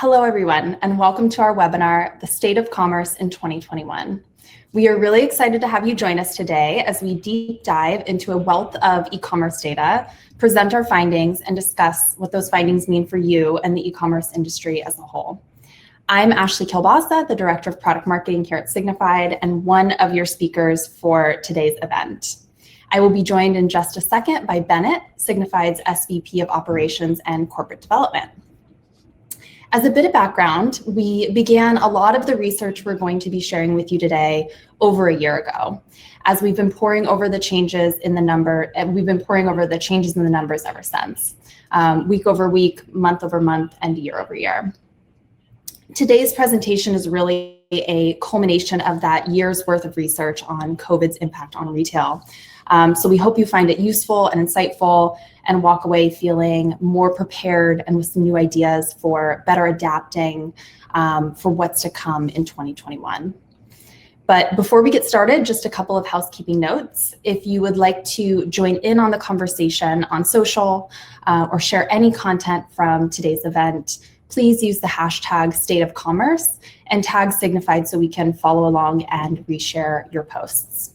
Hello, everyone, and welcome to our webinar, The State of Commerce in 2021. We are really excited to have you join us today as we deep dive into a wealth of e-commerce data, present our findings, and discuss what those findings mean for you and the e-commerce industry as a whole. I'm Ashley Kiolbasa, the Director of Product Marketing here at Signifyd, and one of your speakers for today's event. I will be joined in just a second by Bennett, Signifyd's SVP of Operations and Corporate Development. As a bit of background, we began a lot of the research we're going to be sharing with you today over a year ago, as we've been poring over the changes in the numbers ever since, week over week, month over month, and year over year. Today's presentation is really a culmination of that year's worth of research on COVID's impact on retail. So we hope you find it useful and insightful and walk away feeling more prepared and with some new ideas for better adapting for what's to come in 2021. But before we get started, just a couple of housekeeping notes. If you would like to join in on the conversation on social or share any content from today's event, please use the hashtag #StateOfCommerce and tag Signifyd so we can follow along and reshare your posts.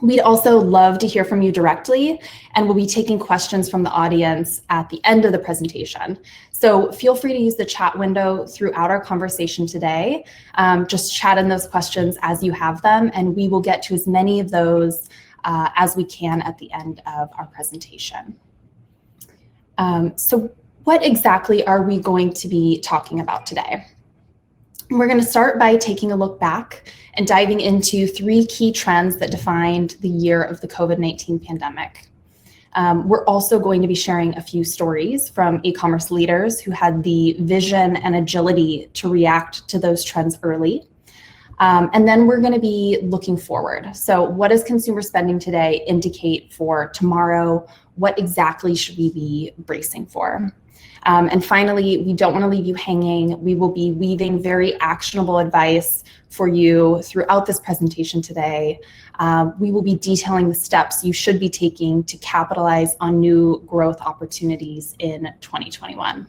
We'd also love to hear from you directly, and we'll be taking questions from the audience at the end of the presentation. So feel free to use the chat window throughout our conversation today. Just chat in those questions as you have them, and we will get to as many of those as we can at the end of our presentation. So what exactly are we going to be talking about today? We're going to start by taking a look back and diving into 3 key trends that defined the year of the COVID-19 pandemic. We're also going to be sharing a few stories from e-commerce leaders who had the vision and agility to react to those trends early. And then we're going to be looking forward. So what does consumer spending today indicate for tomorrow? What exactly should we be bracing for? And finally, we don't want to leave you hanging. We will be weaving very actionable advice for you throughout this presentation today. We will be detailing the steps you should be taking to capitalize on new growth opportunities in 2021.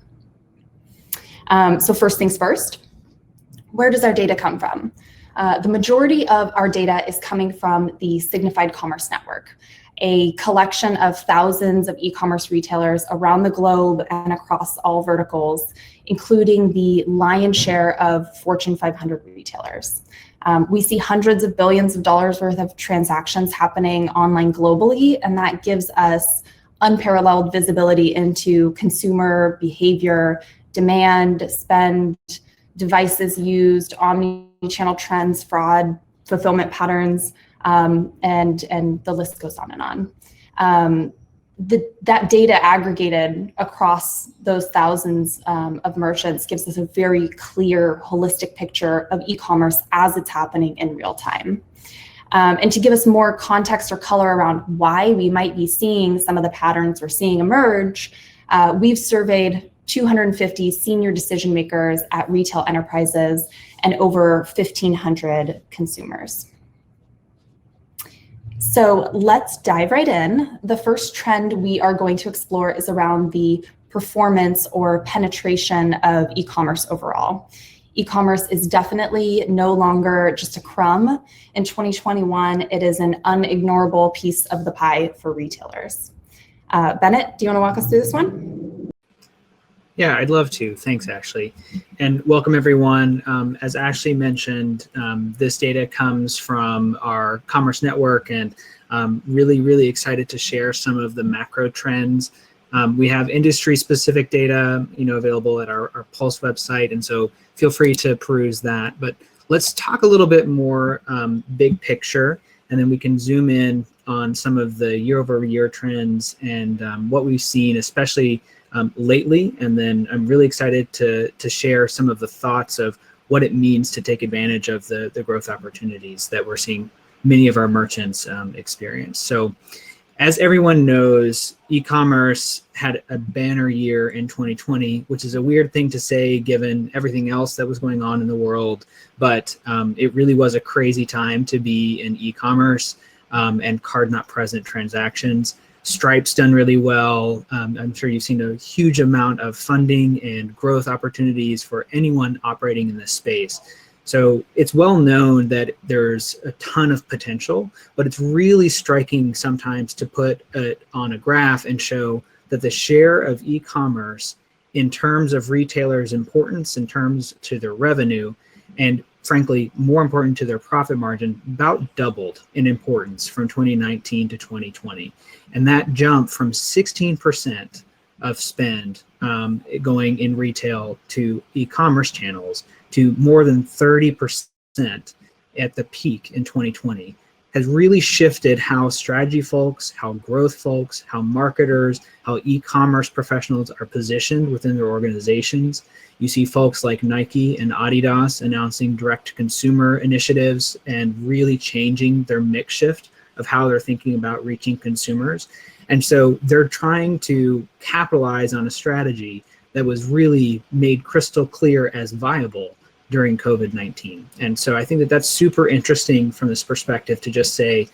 So first things first, where does our data come from? The majority of our data is coming from the Signifyd Commerce Network, a collection of thousands of e-commerce retailers around the globe and across all verticals, including the lion's share of Fortune 500 retailers. We see hundreds of billions of dollars worth of transactions happening online globally, and that gives us unparalleled visibility into consumer behavior, demand, spend, devices used, omni-channel trends, fraud, fulfillment patterns, and the list goes on and on. That data aggregated across those thousands of merchants gives us a very clear, holistic picture of e-commerce as it's happening in real time. And to give us more context or color around why we might be seeing some of the patterns we're seeing emerge, we've surveyed 250 senior decision makers at retail enterprises and over 1,500 consumers. So let's dive right in. The first trend we are going to explore is around the performance or penetration of e-commerce overall. E-commerce is definitely no longer just a crumb. In 2021, it is an unignorable piece of the pie for retailers. Bennett, do you want to walk us through this one? Yeah, I'd love to. Thanks, Ashley. And welcome, everyone. As Ashley mentioned, this data comes from our Commerce Network, and really excited to share some of the macro trends. We have industry-specific data, available at our Pulse website, and so feel free to peruse that. But let's talk a little bit more big picture, and then we can zoom in on some of the year-over-year trends and what we've seen, especially lately, and then I'm really excited to share some of the thoughts of what it means to take advantage of the growth opportunities that we're seeing many of our merchants experience. So as everyone knows, e-commerce had a banner year in 2020, which is a weird thing to say given everything else that was going on in the world, but it really was a crazy time to be in e-commerce and card not present transactions. Stripe's done really well. I'm sure you've seen a huge amount of funding and growth opportunities for anyone operating in this space. So it's well known that there's a ton of potential, but it's really striking sometimes to put it on a graph and show that the share of e-commerce in terms of retailers' importance, in terms to their revenue, and frankly, more important to their profit margin, about doubled in importance from 2019 to 2020. And that jump from 16% of spend going in retail to e-commerce channels to more than 30% at the peak in 2020 has really shifted how strategy folks, how growth folks, how marketers, how e-commerce professionals are positioned within their organizations. You see folks like Nike and Adidas announcing direct-to-consumer initiatives and really changing their mix shift of how they're thinking about reaching consumers. And so they're trying to capitalize on a strategy that was really made crystal clear as viable during COVID-19. And so I think that that's super interesting from this perspective to just say,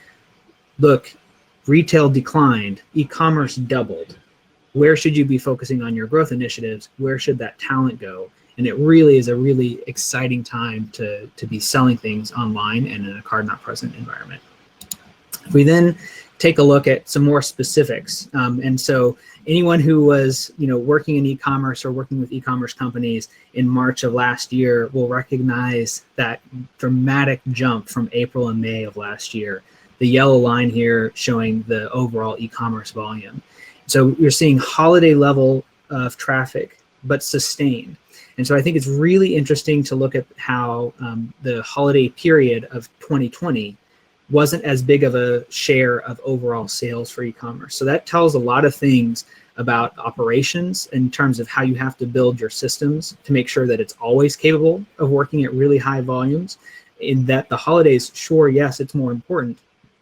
look, retail declined, e-commerce doubled. Where should you be focusing on your growth initiatives? Where should that talent go? And it really is a really exciting time to be selling things online and in a card not present environment. If we then take a look at some more specifics, and so anyone who was working in e-commerce or working with e-commerce companies in March of last year will recognize that dramatic jump from April and May of last year. The yellow line here showing the overall e-commerce volume. So you're seeing holiday level of traffic, but sustained. And so I think it's really interesting to look at how the holiday period of 2020 wasn't as big of a share of overall sales for e-commerce. So that tells a lot of things about operations in terms of how you have to build your systems to make sure that it's always capable of working at really high volumes. In that the holidays, sure, yes, it's more important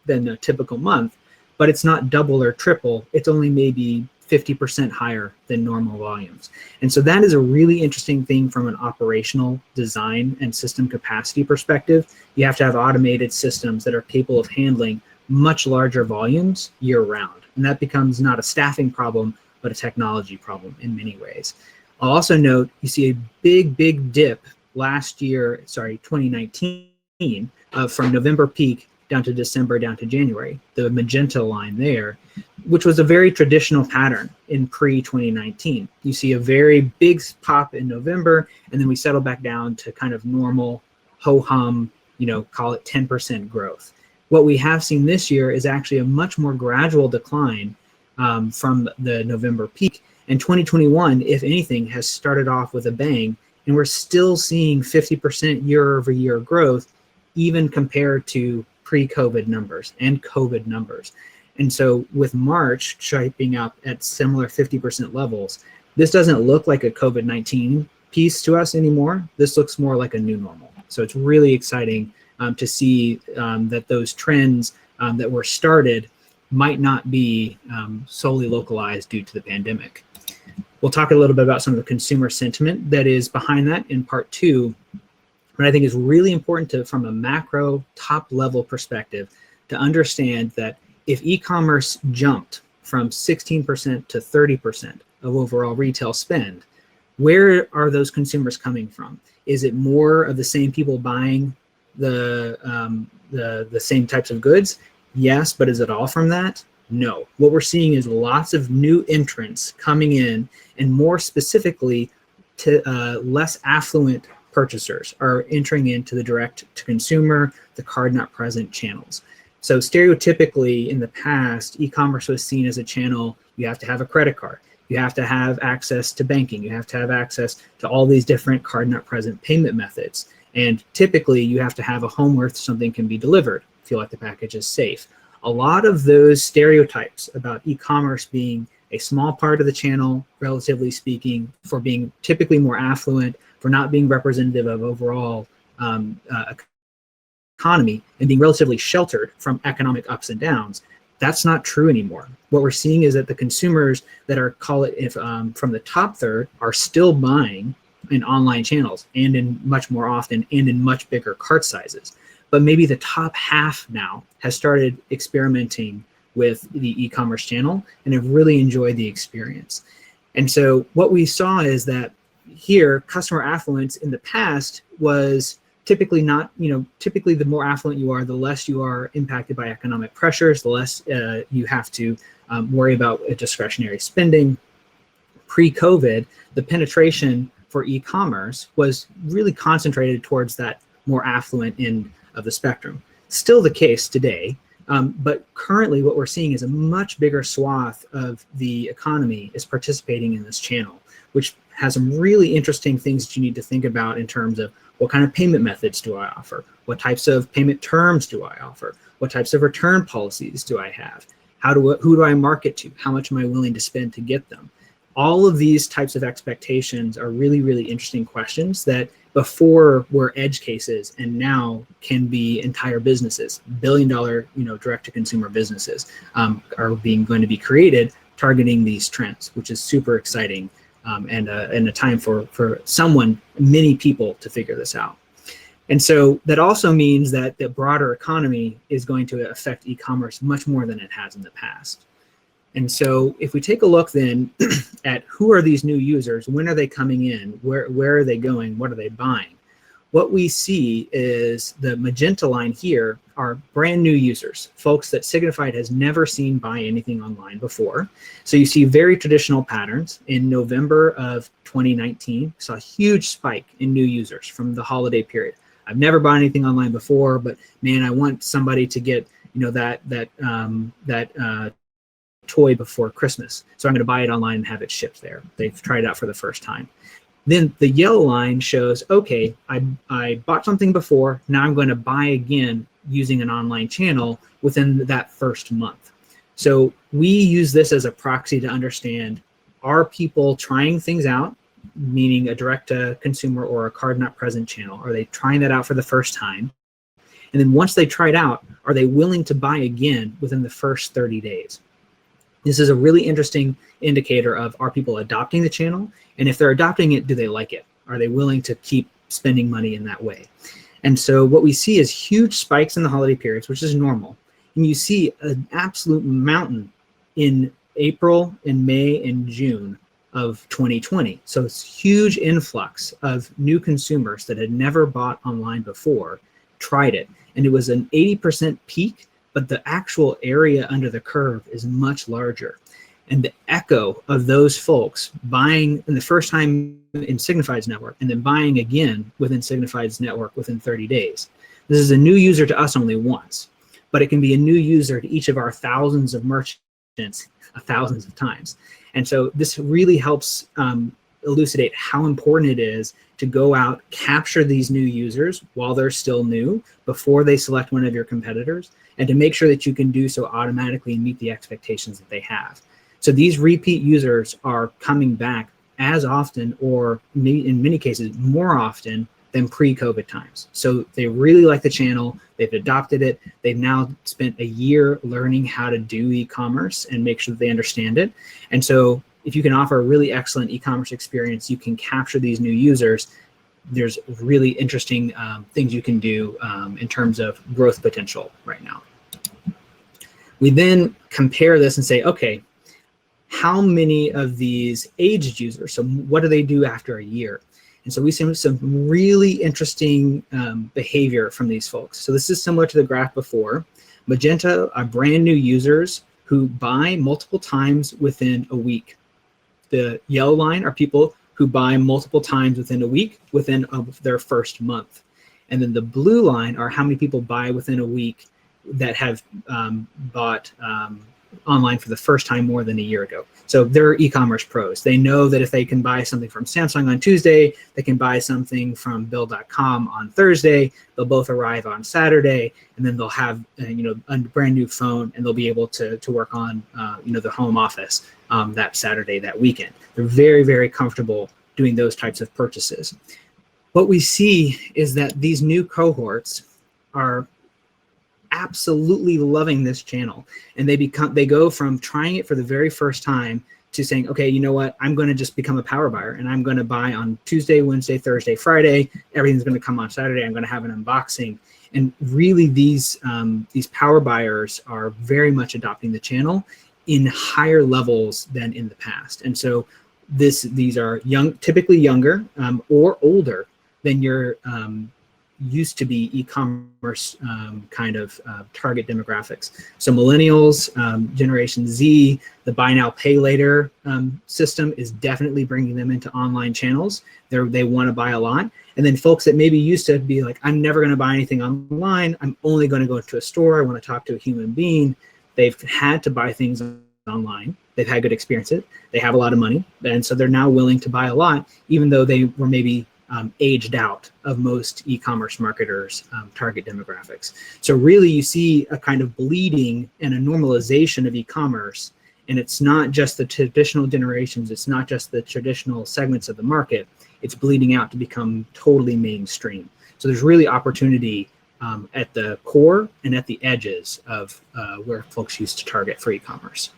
than a typical month, but it's not double or triple. It's only maybe 50% higher than normal volumes. And so that is a really interesting thing from an operational design and system capacity perspective. You have to have automated systems that are capable of handling much larger volumes year round. And that becomes not a staffing problem, but a technology problem in many ways. I'll also note you see a big dip last year, 2019, from November peak down to December, down to January, the magenta line there, which was a very traditional pattern in pre-2019. You see a very big pop in November, and then we settle back down to kind of normal, ho-hum, call it 10% growth. What we have seen this year is actually a much more gradual decline from the November peak. And 2021, if anything, has started off with a bang, and we're still seeing 50% year-over-year growth, even compared to pre-COVID numbers and COVID numbers. And so with March shaping up at similar 50% levels, this doesn't look like a COVID-19 piece to us anymore. This looks more like a new normal. So it's really exciting to see that those trends that were started might not be solely localized due to the pandemic. We'll talk a little bit about some of the consumer sentiment that is behind that in part 2. But I think it's really important to, from a macro top level perspective, to understand that if e-commerce jumped from 16% to 30% of overall retail spend, where are those consumers coming from? Is it more of the same people buying the same types of goods? Yes, but is it all from that? No. What we're seeing is lots of new entrants coming in, and more specifically, to less affluent purchasers are entering into the direct-to-consumer, the card-not-present channels. So stereotypically, in the past, e-commerce was seen as a channel. You have to have a credit card. You have to have access to banking. You have to have access to all these different card-not-present payment methods. And typically, you have to have a home where something can be delivered, feel like the package is safe. A lot of those stereotypes about e-commerce being a small part of the channel, relatively speaking, for being typically more affluent, for not being representative of overall economy, and being relatively sheltered from economic ups and downs, that's not true anymore. What we're seeing is that the consumers that are, call it, if from the top third, are still buying in online channels, and in much more often, and in much bigger cart sizes. But maybe the top half now has started experimenting with the e-commerce channel and have really enjoyed the experience. And so what we saw is that here, customer affluence in the past was typically not, typically the more affluent you are, the less you are impacted by economic pressures, the less you have to worry about discretionary spending. Pre-COVID, the penetration for e-commerce was really concentrated towards that more affluent end of the spectrum. Still the case today, but currently what we're seeing is a much bigger swath of the economy is participating in this channel, which has some really interesting things that you need to think about in terms of what kind of payment methods do I offer? What types of payment terms do I offer? What types of return policies do I have? Who do I market to? How much am I willing to spend to get them? All of these types of expectations are really, really interesting questions that before were edge cases and now can be entire businesses. $billion, direct-to-consumer businesses are going to be created targeting these trends, which is super exciting. And a time for many people to figure this out. And so that also means that the broader economy is going to affect e-commerce much more than it has in the past. And so if we take a look then at who are these new users, when are they coming in, where are they going, what are they buying? What we see is the magenta line here are brand new users, folks that Signifyd has never seen buy anything online before. So you see very traditional patterns. In November of 2019, saw a huge spike in new users from the holiday period. I've never bought anything online before, but man, I want somebody to get that toy before Christmas. So I'm going to buy it online and have it shipped there. They've tried it out for the first time. Then the yellow line shows, okay, I bought something before, now I'm going to buy again using an online channel within that first month. So we use this as a proxy to understand, are people trying things out, meaning a direct-to-consumer or a card-not-present channel? Are they trying that out for the first time? And then once they try it out, are they willing to buy again within the first 30 days? This is a really interesting indicator of, are people adopting the channel? And if they're adopting it, do they like it? Are they willing to keep spending money in that way? And so what we see is huge spikes in the holiday periods, which is normal. And you see an absolute mountain in April and May and June of 2020. So it's huge influx of new consumers that had never bought online before, tried it. And it was an 80% peak, but the actual area under the curve is much larger. And the echo of those folks buying in the first time in Signifyd's network and then buying again within Signifyd's network within 30 days. This is a new user to us only once, but it can be a new user to each of our thousands of merchants thousands of times. And so this really helps elucidate how important it is to go out, capture these new users while they're still new, before they select one of your competitors, and to make sure that you can do so automatically and meet the expectations that they have. So these repeat users are coming back as often, or in many cases more often, than pre-COVID times. So they really like the channel, they've adopted it, they've now spent a year learning how to do e-commerce and make sure that they understand it. And so if you can offer a really excellent e-commerce experience, you can capture these new users. There's really interesting things you can do in terms of growth potential right now. We then compare this and say, okay, how many of these aged users, so what do they do after a year? And so we see some really interesting behavior from these folks. So this is similar to the graph before. Magenta are brand new users who buy multiple times within a week. The yellow line are people who buy multiple times within a week within their first month. And then the blue line are how many people buy within a week that have bought online for the first time more than a year ago. So they're e-commerce pros. They know that if they can buy something from Samsung on Tuesday, they can buy something from Bill.com on Thursday. They'll both arrive on Saturday, and then they'll have a brand new phone, and they'll be able to work on the home office that Saturday, that weekend. They're very, very comfortable doing those types of purchases. What we see is that these new cohorts are absolutely loving this channel, and they go from trying it for the very first time to saying, okay, you know what, I'm going to just become a power buyer and I'm going to buy on Tuesday, Wednesday, Thursday, Friday. Everything's going to come on Saturday. I'm going to have an unboxing. And really these power buyers are very much adopting the channel in higher levels than in the past. And so these are typically younger or older than your used to be e-commerce kind of target demographics. So millennials, Generation Z, the buy now, pay later system is definitely bringing them into online channels. They want to buy a lot. And then folks that maybe used to be like, I'm never going to buy anything online. I'm only going to go to a store. I want to talk to a human being. They've had to buy things online. They've had good experiences. They have a lot of money. And so they're now willing to buy a lot, even though they were maybe aged out of most e-commerce marketers' target demographics. So really you see a kind of bleeding and a normalization of e-commerce, and it's not just the traditional generations, it's not just the traditional segments of the market, it's bleeding out to become totally mainstream. So there's really opportunity at the core and at the edges of where folks used to target for e-commerce.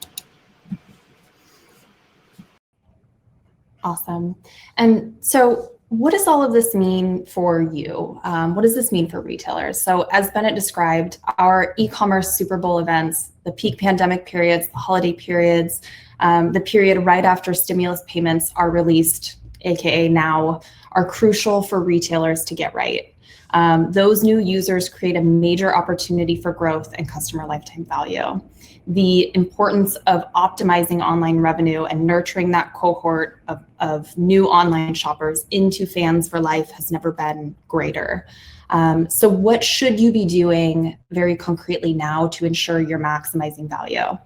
Awesome. And so what does all of this mean for you? What does this mean for retailers? So as Bennett described, our e-commerce Super Bowl events, the peak pandemic periods, the holiday periods, the period right after stimulus payments are released, AKA now, are crucial for retailers to get right. Those new users create a major opportunity for growth and customer lifetime value. The importance of optimizing online revenue and nurturing that cohort of new online shoppers into fans for life has never been greater. So what should you be doing very concretely now to ensure you're maximizing value?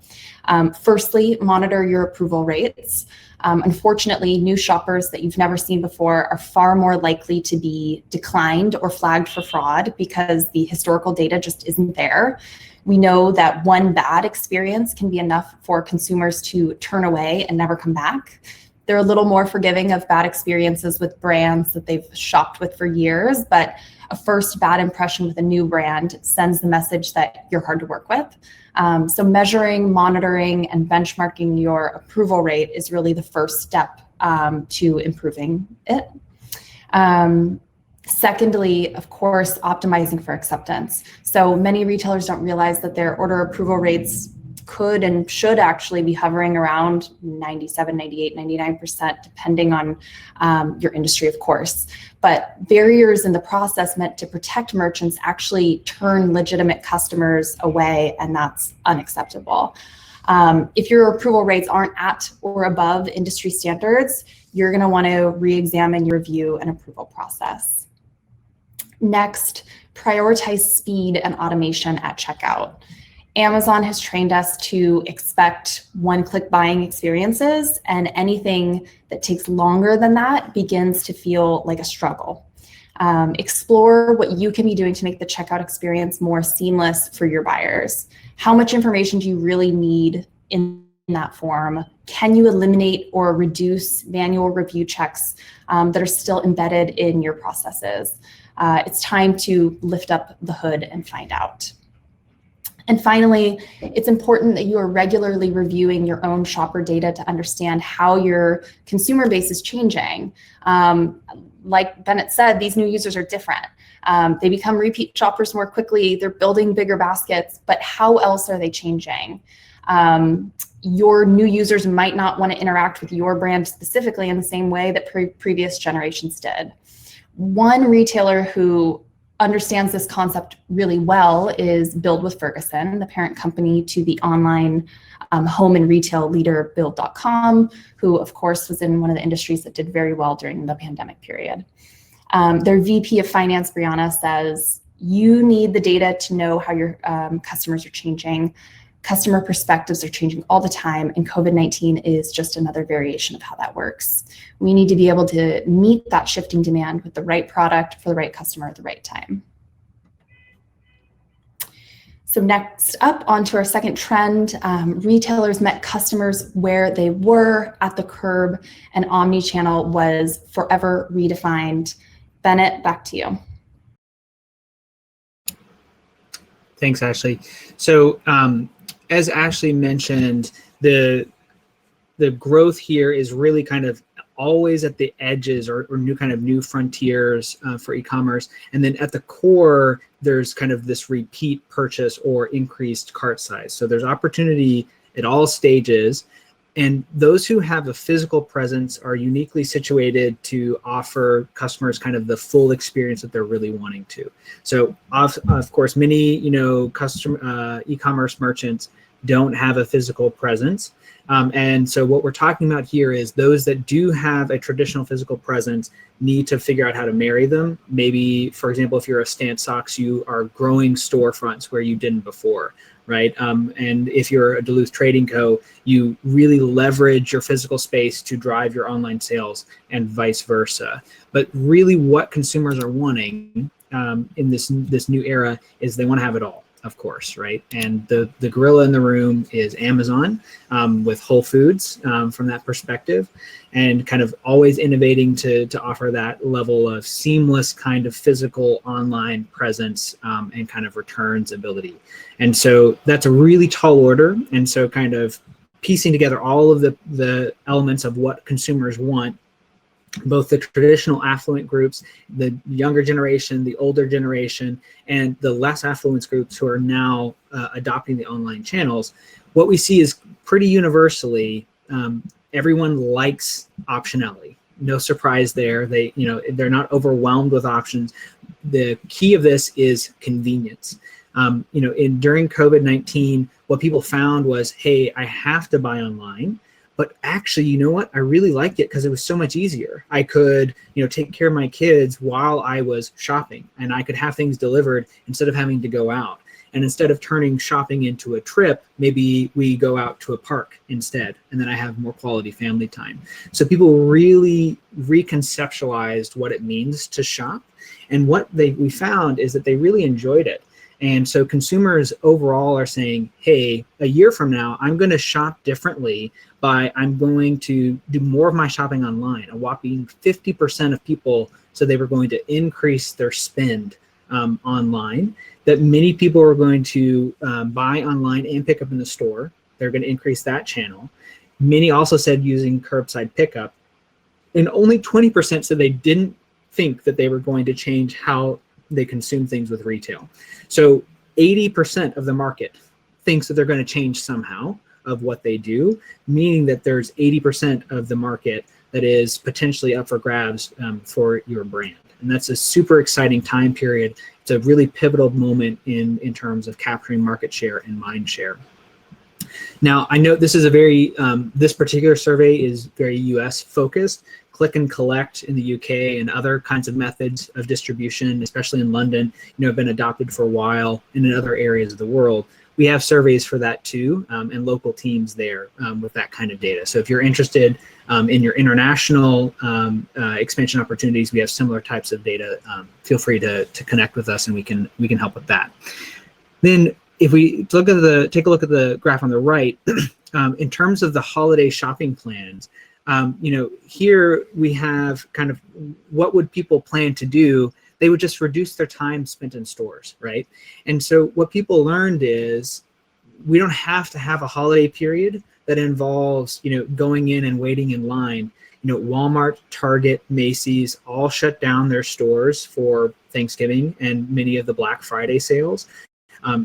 Firstly, monitor your approval rates. Unfortunately, new shoppers that you've never seen before are far more likely to be declined or flagged for fraud because the historical data just isn't there. We know that one bad experience can be enough for consumers to turn away and never come back. They're a little more forgiving of bad experiences with brands that they've shopped with for years, but a first bad impression with a new brand sends the message that you're hard to work with. So measuring, monitoring, and benchmarking your approval rate is really the first step to improving it. Secondly, of course, optimizing for acceptance. So many retailers don't realize that their order approval rates could and should actually be hovering around 97, 98, 99%, depending on your industry, of course. But barriers in the process meant to protect merchants actually turn legitimate customers away, and that's unacceptable. If your approval rates aren't at or above industry standards, you're going to want to re-examine your review and approval process. Next, prioritize speed and automation at checkout. Amazon has trained us to expect one-click buying experiences, and anything that takes longer than that begins to feel like a struggle. Explore what you can be doing to make the checkout experience more seamless for your buyers. How much information do you really need in that form? Can you eliminate or reduce manual review checks that are still embedded in your processes? It's time to lift up the hood and find out. And finally, it's important that you are regularly reviewing your own shopper data to understand how your consumer base is changing. Like Bennett said, these new users are different. They become repeat shoppers more quickly, they're building bigger baskets, but how else are they changing? Your new users might not want to interact with your brand specifically in the same way that previous generations did. One retailer who understands this concept really well is Build with Ferguson, the parent company to the online home and retail leader Build.com, who of course was in one of the industries that did very well during the pandemic period. Their VP of Finance, Brianna, says, you need the data to know how your customers are changing. Customer perspectives are changing all the time, and COVID-19 is just another variation of how that works. We need to be able to meet that shifting demand with the right product for the right customer at the right time. So next up, onto our second trend, retailers met customers where they were at the curb, and omni-channel was forever redefined. Bennett, back to you. Thanks, Ashley. So as Ashley mentioned, the the growth here is really kind of always at the edges or new frontiers for e-commerce. And then at the core, there's kind of this repeat purchase or increased cart size. So there's opportunity at all stages. And those who have a physical presence are uniquely situated to offer customers kind of the full experience that they're really wanting to. So of course, many e-commerce merchants don't have a physical presence. And so what we're talking about here is those that do have a traditional physical presence need to figure out how to marry them. Maybe, for example, if you're a Stance Socks, you are growing storefronts where you didn't before, right? And if you're a Duluth Trading Co., you really leverage your physical space to drive your online sales and vice versa. But really what consumers are wanting in this new era is they want to have it all. Of course, right? And the gorilla in the room is Amazon with Whole Foods from that perspective, and kind of always innovating to offer that level of seamless kind of physical online presence and kind of returns ability. And so that's a really tall order. And so kind of piecing together all of the elements of what consumers want, both the traditional affluent groups, the younger generation, the older generation, and the less affluent groups who are now adopting the online channels, what we see is pretty universally, everyone likes optionality. No surprise there. They're not overwhelmed with options. The key of this is convenience. During COVID-19, what people found was, hey, I have to buy online. But actually, you know what? I really liked it because it was so much easier. I could, take care of my kids while I was shopping, and I could have things delivered instead of having to go out. And instead of turning shopping into a trip, maybe we go out to a park instead, and then I have more quality family time. So people really reconceptualized what it means to shop. And what we found is that they really enjoyed it. And so consumers overall are saying, hey, a year from now, I'm going to shop differently I'm going to do more of my shopping online. A whopping 50% of people said they were going to increase their spend online, that many people are going to buy online and pick up in the store. They're going to increase that channel. Many also said using curbside pickup, and only 20% said they didn't think that they were going to change how they consume things with retail. So 80% of the market thinks that they're going to change somehow of what they do, meaning that there's 80% of the market that is potentially up for grabs for your brand. And that's a super exciting time period. It's a really pivotal moment in terms of capturing market share and mind share. Now, I know this is this particular survey is very US focused. Click and collect in the UK and other kinds of methods of distribution, especially in London, have been adopted for a while, and in other areas of the world. We have surveys for that too, and local teams there with that kind of data. So if you're interested in your international expansion opportunities, we have similar types of data. Feel free to connect with us, and we can help with that. Then, if we take a look at the graph on the right, in terms of the holiday shopping plans, here we have kind of what would people plan to do. They would just reduce their time spent in stores, right? And so what people learned is we don't have to have a holiday period that involves, going in and waiting in line. Walmart, Target, Macy's all shut down their stores for Thanksgiving and many of the Black Friday sales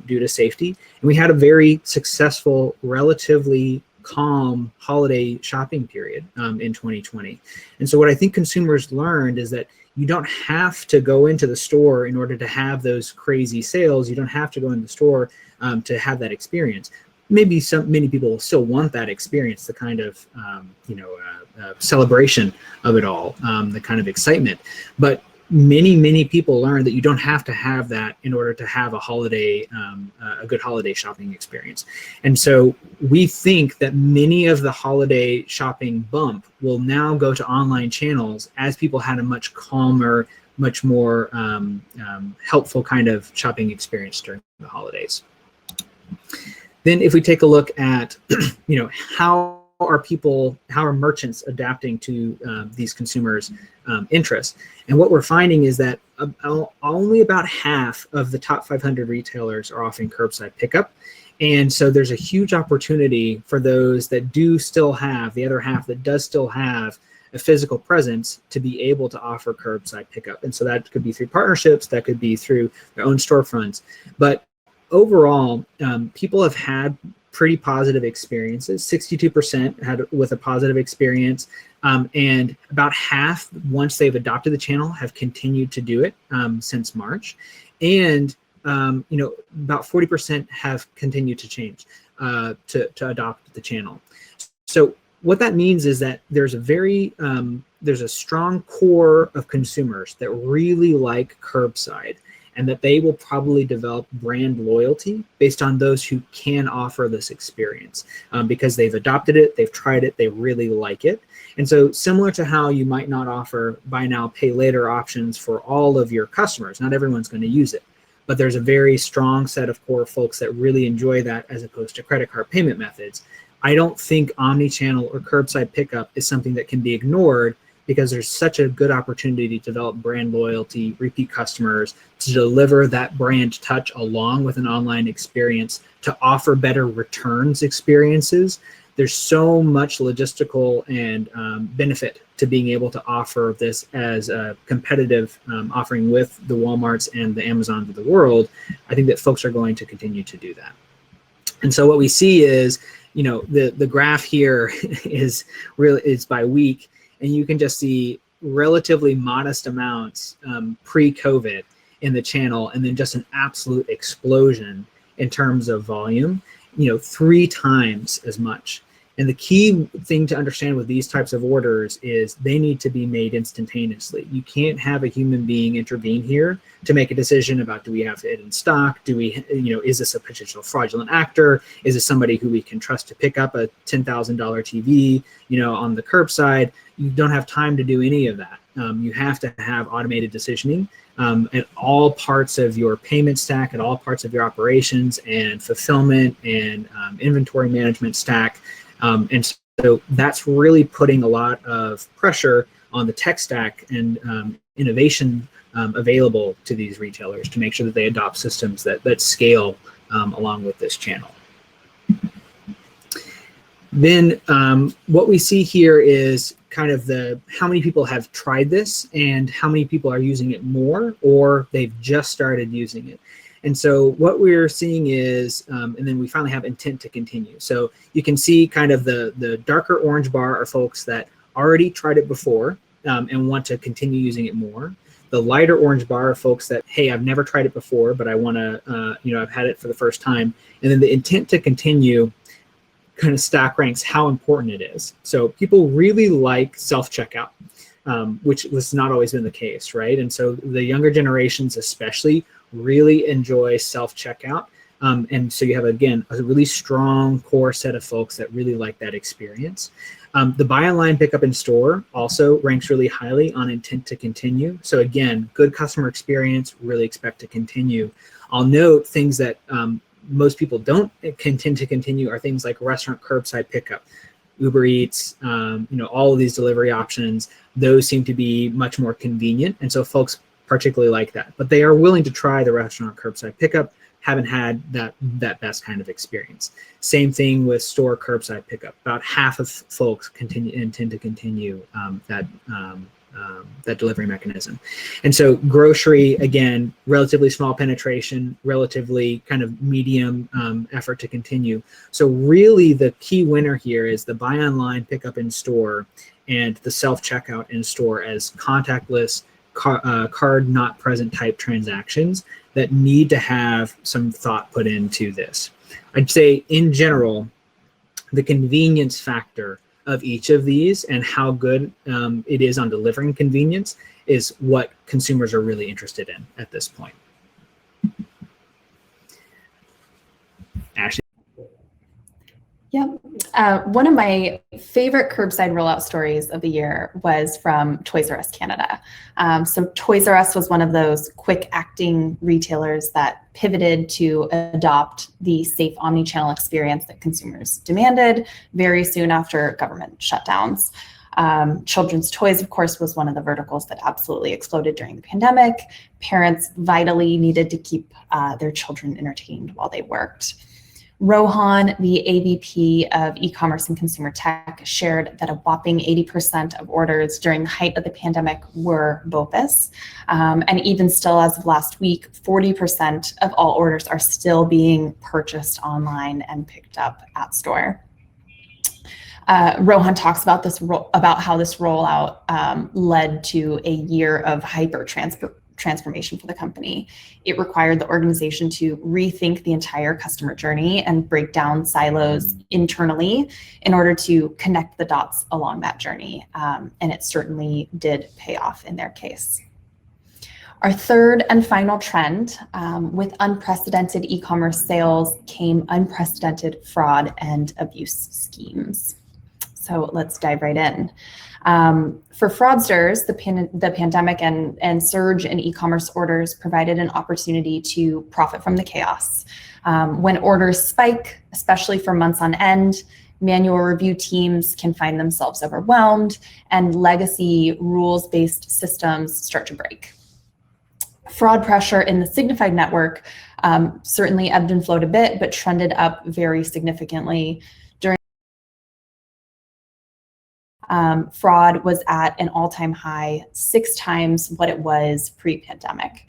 due to safety. And we had a very successful, relatively calm holiday shopping period in 2020. And so what I think consumers learned is that you don't have to go into the store in order to have those crazy sales. You don't have to go in the store to have that experience. Maybe many people will still want that experience, the kind of celebration of it all, the kind of excitement. But many people learn that you don't have to have that in order to have a good holiday shopping experience. And so we think that many of the holiday shopping bump will now go to online channels as people had a much calmer, much more helpful kind of shopping experience during the holidays. Then if we take a look at, how are merchants adapting to these consumers' interests? And what we're finding is that only about half of the top 500 retailers are offering curbside pickup, And so there's a huge opportunity for those that do still have, the other half that does still have a physical presence, to be able to offer curbside pickup. And so that could be through partnerships, that could be through their own storefronts. But overall, people have had pretty positive experiences. 62% had with a positive experience, and about half, once they've adopted the channel, have continued to do it since March. And about 40% have continued to change to adopt the channel. So what that means is that there's a strong core of consumers that really like curbside, and that they will probably develop brand loyalty based on those who can offer this experience because they've adopted it, they've tried it, they really like it. And so similar to how you might not offer buy now, pay later options for all of your customers, not everyone's going to use it, but there's a very strong set of core folks that really enjoy that as opposed to credit card payment methods. I don't think omni-channel or curbside pickup is something that can be ignored, because there's such a good opportunity to develop brand loyalty, repeat customers, to deliver that brand touch along with an online experience, to offer better returns experiences. There's so much logistical and benefit to being able to offer this as a competitive offering with the Walmarts and the Amazons of the world. I think that folks are going to continue to do that. And so what we see is, the graph here is by week, and you can just see relatively modest amounts pre-COVID in the channel, and then just an absolute explosion in terms of volume, 3 times as much. And the key thing to understand with these types of orders is they need to be made instantaneously. You can't have a human being intervene here to make a decision about, do we have it in stock? Do we, is this a potential fraudulent actor? Is this somebody who we can trust to pick up a $10,000 TV, on the curbside? You don't have time to do any of that. You have to have automated decisioning at all parts of your payment stack, at all parts of your operations and fulfillment and inventory management stack. And so that's really putting a lot of pressure on the tech stack and innovation available to these retailers to make sure that they adopt systems that scale along with this channel. Then what we see here is kind of how many people have tried this and how many people are using it more, or they've just started using it. And so what we're seeing is, and then we finally have intent to continue. So you can see kind of the darker orange bar are folks that already tried it before and want to continue using it more. The lighter orange bar are folks that, hey, I've never tried it before, but I want to, I've had it for the first time. And then the intent to continue kind of stack ranks how important it is. So people really like self-checkout, which was not always been the case, right? And so the younger generations especially really enjoy self-checkout. And so you have, again, a really strong core set of folks that really like that experience. The buy online, pick up in store also ranks really highly on intent to continue. So again, good customer experience, really expect to continue. I'll note things that most people don't intend to continue are things like restaurant curbside pickup, Uber Eats, all of these delivery options. Those seem to be much more convenient. And so folks particularly like that, but they are willing to try the restaurant curbside pickup, haven't had that best kind of experience. Same thing with store curbside pickup. About half of folks intend to continue that delivery mechanism. And so grocery, again, relatively small penetration, relatively kind of medium effort to continue. So really the key winner here is the buy online, pick up in store, and the self-checkout in store as contactless, card not present type transactions that need to have some thought put into this. I'd say in general, the convenience factor of each of these and how good it is on delivering convenience is what consumers are really interested in at this point. Ashley? Yep. One of my favorite curbside rollout stories of the year was from Toys R Us Canada. So Toys R Us was one of those quick acting retailers that pivoted to adopt the safe omni-channel experience that consumers demanded very soon after government shutdowns. Children's toys, of course, was one of the verticals that absolutely exploded during the pandemic. Parents vitally needed to keep their children entertained while they worked. Rohan, the AVP of e-commerce and consumer tech, shared that a whopping 80% of orders during the height of the pandemic were BOPIS. And even still, as of last week, 40% of all orders are still being purchased online and picked up at store. Rohan talks about about how this rollout led to a year of transformation for the company. It required the organization to rethink the entire customer journey and break down silos internally in order to connect the dots along that journey. And it certainly did pay off in their case. Our third and final trend, with unprecedented e-commerce sales came unprecedented fraud and abuse schemes. So let's dive right in. For fraudsters, the pandemic and surge in e-commerce orders provided an opportunity to profit from the chaos. When orders spike, especially for months on end, manual review teams can find themselves overwhelmed and legacy rules-based systems start to break. Fraud pressure in the Signifyd network certainly ebbed and flowed a bit, but trended up very significantly. Fraud was at an all-time high, 6 times what it was pre-pandemic.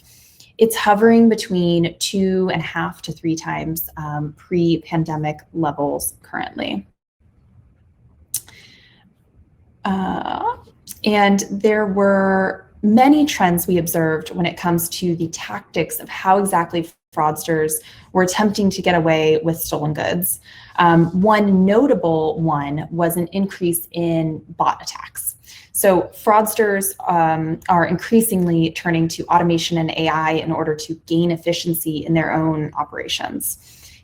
It's hovering between 2.5 to 3 times pre-pandemic levels currently. And there were many trends we observed when it comes to the tactics of how exactly fraudsters were attempting to get away with stolen goods. One notable one was an increase in bot attacks. So fraudsters are increasingly turning to automation and AI in order to gain efficiency in their own operations.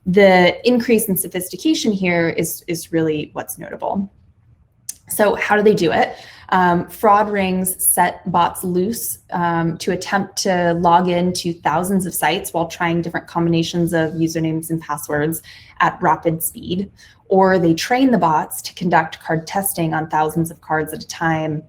The increase in sophistication here is really what's notable. So how do they do it? Fraud rings set bots loose to attempt to log in to thousands of sites while trying different combinations of usernames and passwords at rapid speed. Or they train the bots to conduct card testing on thousands of cards at a time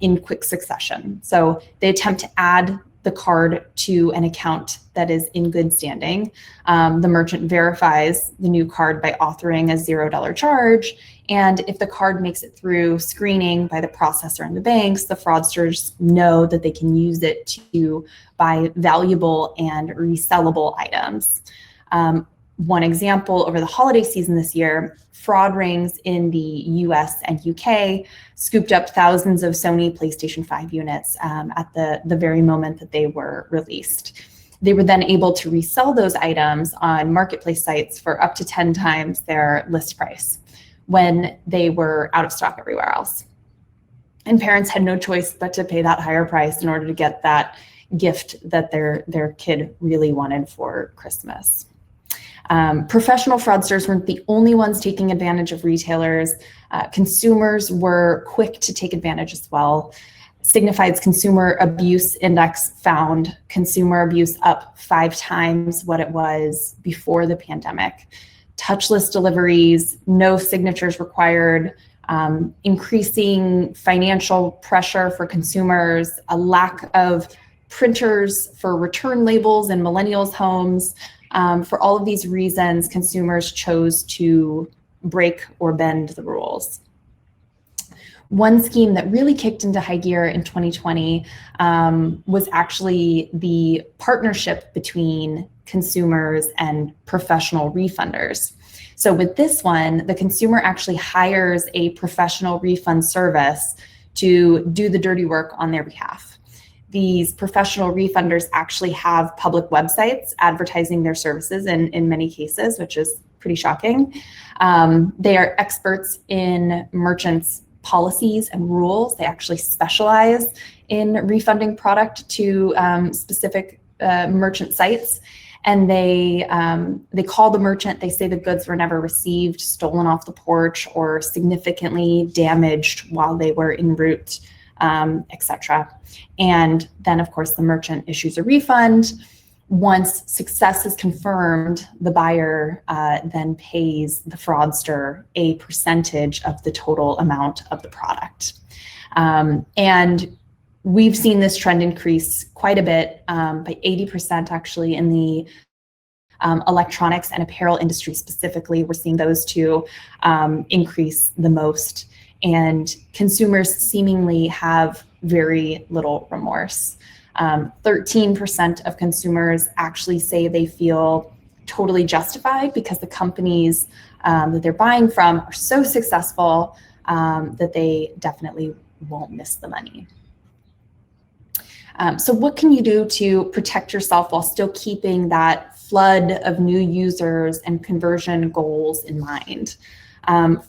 in quick succession. So they attempt to add the card to an account that is in good standing. The merchant verifies the new card by authoring a $0 charge. And if the card makes it through screening by the processor and the banks, the fraudsters know that they can use it to buy valuable and resellable items. One example, over the holiday season this year, fraud rings in the US and UK scooped up thousands of Sony PlayStation 5 units at the very moment that they were released. They were then able to resell those items on marketplace sites for up to 10 times their list price when they were out of stock everywhere else. And parents had no choice but to pay that higher price in order to get that gift that their kid really wanted for Christmas. Professional fraudsters weren't the only ones taking advantage of retailers. Consumers were quick to take advantage as well. Signifyd's consumer abuse index found consumer abuse up 5 times what it was before the pandemic. Touchless deliveries, no signatures required, increasing financial pressure for consumers, a lack of printers for return labels in millennials' homes. For all of these reasons, consumers chose to break or bend the rules. One scheme that really kicked into high gear in 2020 was actually the partnership between consumers and professional refunders. So with this one, the consumer actually hires a professional refund service to do the dirty work on their behalf. These professional refunders actually have public websites advertising their services in many cases, which is pretty shocking. They are experts in merchants' policies and rules. They actually specialize in refunding product to specific merchant sites. And they call the merchant, they say the goods were never received, stolen off the porch, or significantly damaged while they were en route, etc. And then, of course, the merchant issues a refund. Once success is confirmed, the buyer then pays the fraudster a percentage of the total amount of the product. And we've seen this trend increase quite a bit, by 80% actually in the Electronics and apparel industry specifically, we're seeing those two increase the most. And consumers seemingly have very little remorse. 13% of consumers actually say they feel totally justified because the companies that they're buying from are so successful that they definitely won't miss the money. So what can you do to protect yourself while still keeping that flood of new users and conversion goals in mind?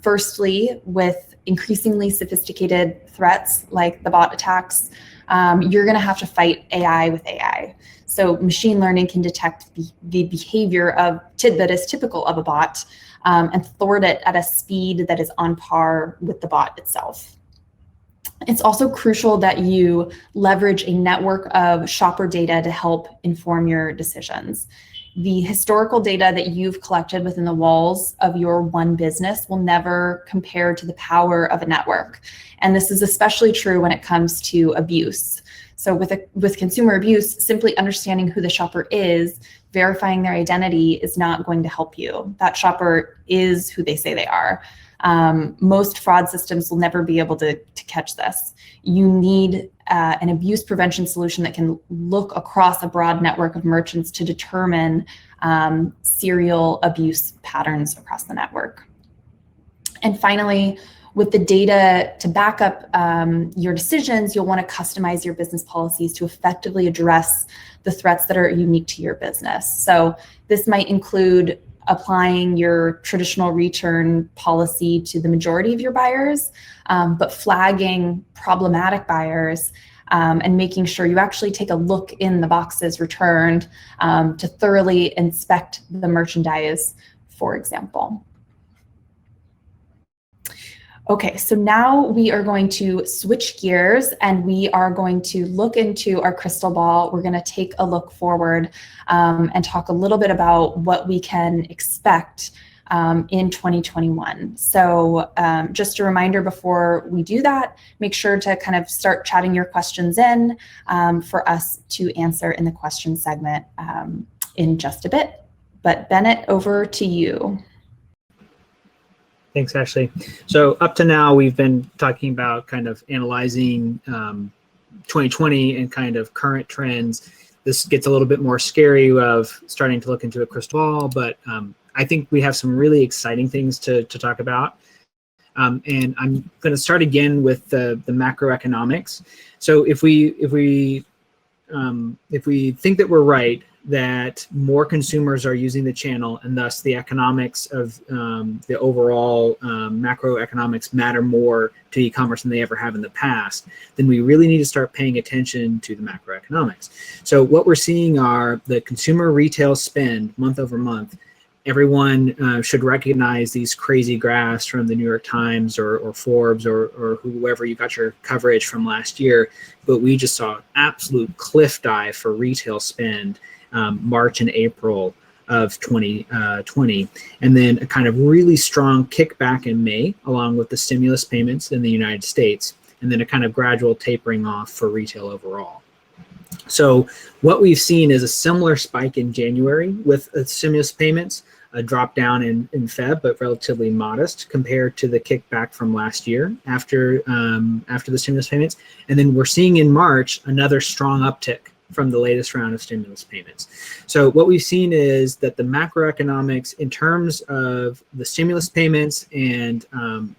Firstly, with increasingly sophisticated threats like the bot attacks, you're going to have to fight AI with AI. So machine learning can detect the behavior that is typical of a bot and thwart it at a speed that is on par with the bot itself. It's also crucial that you leverage a network of shopper data to help inform your decisions. The historical data that you've collected within the walls of your one business will never compare to the power of a network. And this is especially true when it comes to abuse. So with consumer abuse, simply understanding who the shopper is, verifying their identity is not going to help you. That shopper is who they say they are. Most fraud systems will never be able to catch this. You need an abuse prevention solution that can look across a broad network of merchants to determine serial abuse patterns across the network. And finally, with the data to back up your decisions, you'll want to customize your business policies to effectively address the threats that are unique to your business. So this might include applying your traditional return policy to the majority of your buyers, but flagging problematic buyers and making sure you actually take a look in the boxes returned to thoroughly inspect the merchandise, for example. Okay, so now we are going to switch gears and we are going to look into our crystal ball. We're going to take a look forward and talk a little bit about what we can expect in 2021. So just a reminder before we do that, make sure to kind of start chatting your questions in for us to answer in the question segment in just a bit. But Bennett, over to you. Thanks, Ashley. So up to now, we've been talking about kind of analyzing 2020 and kind of current trends. This gets a little bit more scary of starting to look into a crystal ball, but I think we have some really exciting things to talk about. And I'm going to start again with the macroeconomics. So if we think that we're right, that more consumers are using the channel and thus the economics of the overall macroeconomics matter more to e-commerce than they ever have in the past, then we really need to start paying attention to the macroeconomics. So what we're seeing are the consumer retail spend month over month. Everyone should recognize these crazy graphs from the New York Times or Forbes or whoever you got your coverage from last year, but we just saw absolute cliff dive for retail spend March and April of 2020, and then a kind of really strong kickback in May, along with the stimulus payments in the United States, and then a kind of gradual tapering off for retail overall. So what we've seen is a similar spike in January with stimulus payments, a drop down in Feb, but relatively modest compared to the kickback from last year after the stimulus payments. And then we're seeing in March another strong uptick from the latest round of stimulus payments. So what we've seen is that the macroeconomics in terms of the stimulus payments and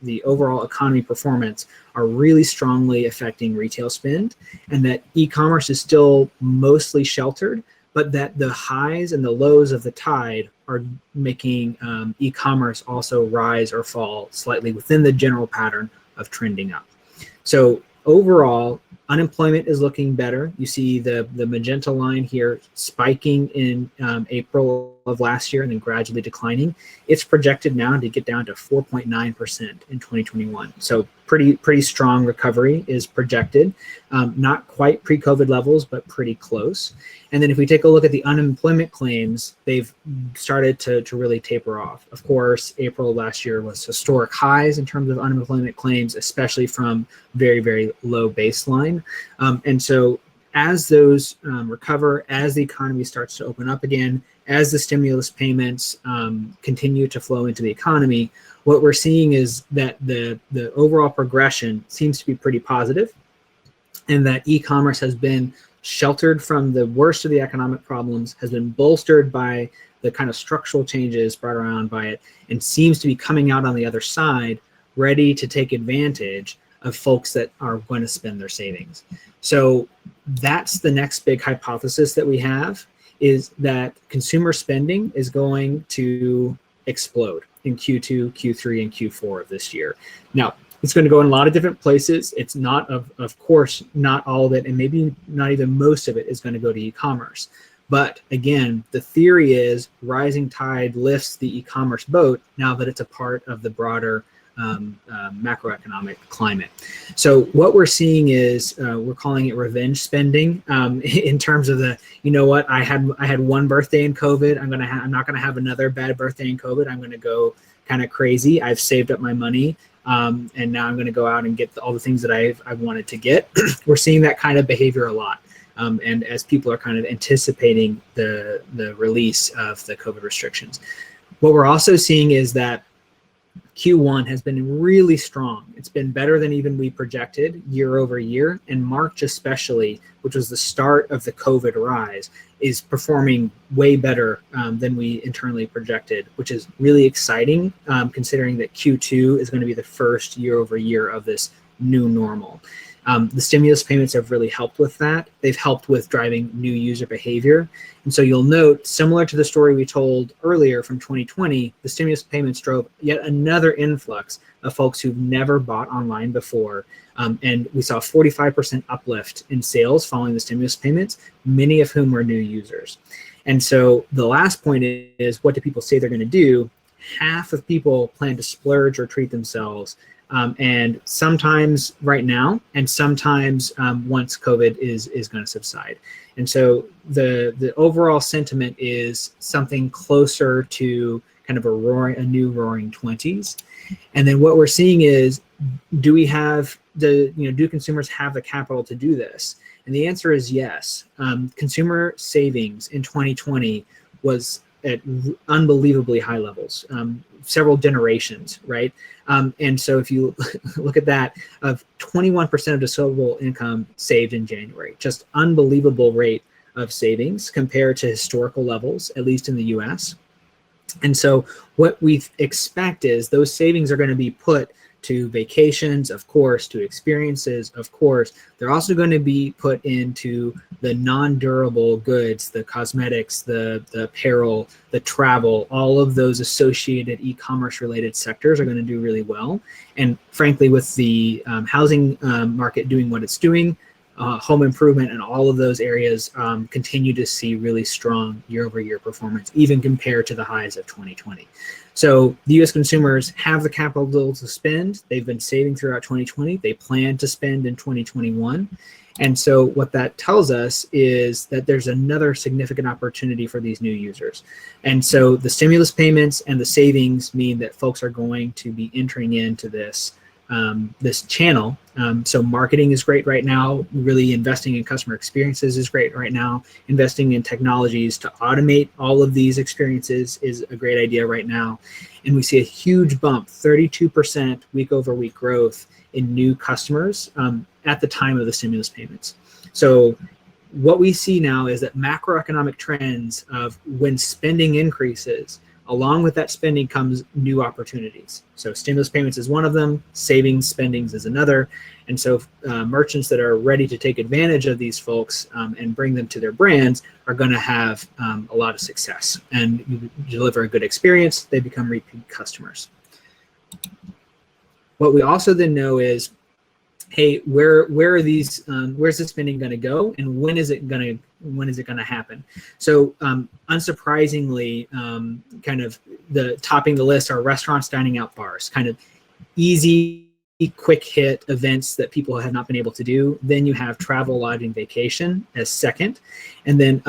the overall economy performance are really strongly affecting retail spend, and that e-commerce is still mostly sheltered, but that the highs and the lows of the tide are making e-commerce also rise or fall slightly within the general pattern of trending up. So overall, unemployment is looking better. You see the magenta line here spiking in April of last year and then gradually declining. It's projected now to get down to 4.9% in 2021. So pretty strong recovery is projected. Not quite pre-COVID levels, but pretty close. And then if we take a look at the unemployment claims, they've started to really taper off. Of course, April of last year was historic highs in terms of unemployment claims, especially from very, very low baseline. And so as those recover, as the economy starts to open up again, as the stimulus payments continue to flow into the economy, what we're seeing is that the overall progression seems to be pretty positive, and that e-commerce has been sheltered from the worst of the economic problems, has been bolstered by the kind of structural changes brought around by it, and seems to be coming out on the other side ready to take advantage of folks that are going to spend their savings. So that's the next big hypothesis that we have, is that consumer spending is going to explode in Q2, Q3, and Q4 of this year. Now, it's going to go in a lot of different places. It's not, of course, not all of it, and maybe not even most of it is going to go to e-commerce. But again, the theory is rising tide lifts the e-commerce boat now that it's a part of the broader macroeconomic climate. So what we're seeing is we're calling it revenge spending in terms of the, you know what, I had one birthday in COVID. I'm not gonna have another bad birthday in COVID. I'm gonna go kind of crazy. I've saved up my money. And now I'm going to go out and get all the things that I've wanted to get. We're seeing that kind of behavior a lot. And as people are kind of anticipating the release of the COVID restrictions. What we're also seeing is that Q1 has been really strong. It's been better than even we projected year over year. And March especially, which was the start of the COVID rise, is performing way better than we internally projected, which is really exciting considering that Q2 is going to be the first year over year of this new normal. The stimulus payments have really helped with that. They've helped with driving new user behavior. And so you'll note, similar to the story we told earlier from 2020, the stimulus payments drove yet another influx of folks who've never bought online before. And we saw a 45% uplift in sales following the stimulus payments, many of whom were new users. And so the last point is, what do people say they're going to do? Half of people plan to splurge or treat themselves. And sometimes right now, and sometimes once COVID is going to subside. And so the overall sentiment is something closer to kind of a new roaring 20s. And then what we're seeing is, do consumers have the capital to do this? And the answer is yes. Consumer savings in 2020 was at unbelievably high levels, several generations, right? And so if you look at that, of 21% of disposable income saved in January, just unbelievable rate of savings compared to historical levels, at least in the US. And so what we expect is those savings are going to be put to vacations, of course, to experiences, of course. They're also going to be put into the non-durable goods, the cosmetics, the apparel, the travel, all of those associated e-commerce related sectors are going to do really well. And frankly, with the housing market doing what it's doing, home improvement and all of those areas continue to see really strong year-over-year performance, even compared to the highs of 2020. So the U.S. consumers have the capital to spend. They've been saving throughout 2020. They plan to spend in 2021. And so what that tells us is that there's another significant opportunity for these new users. And so the stimulus payments and the savings mean that folks are going to be entering into this channel. So marketing is great right now. Really investing in customer experiences is great right now. Investing in technologies to automate all of these experiences is a great idea right now. And we see a huge bump, 32% week over week growth in new customers at the time of the stimulus payments. So what we see now is that macroeconomic trends of when spending increases, along with that spending comes new opportunities. So stimulus payments is one of them, savings spendings is another. And so merchants that are ready to take advantage of these folks and bring them to their brands are going to have a lot of success. And you deliver a good experience, they become repeat customers. What we also then know is, hey, where are these? Where's the spending going to go, and when is it going to happen? So unsurprisingly, kind of topping the list are restaurants, dining out, bars. Kind of easy quick hit events that people have not been able to do. Then you have travel, lodging, vacation as second. And then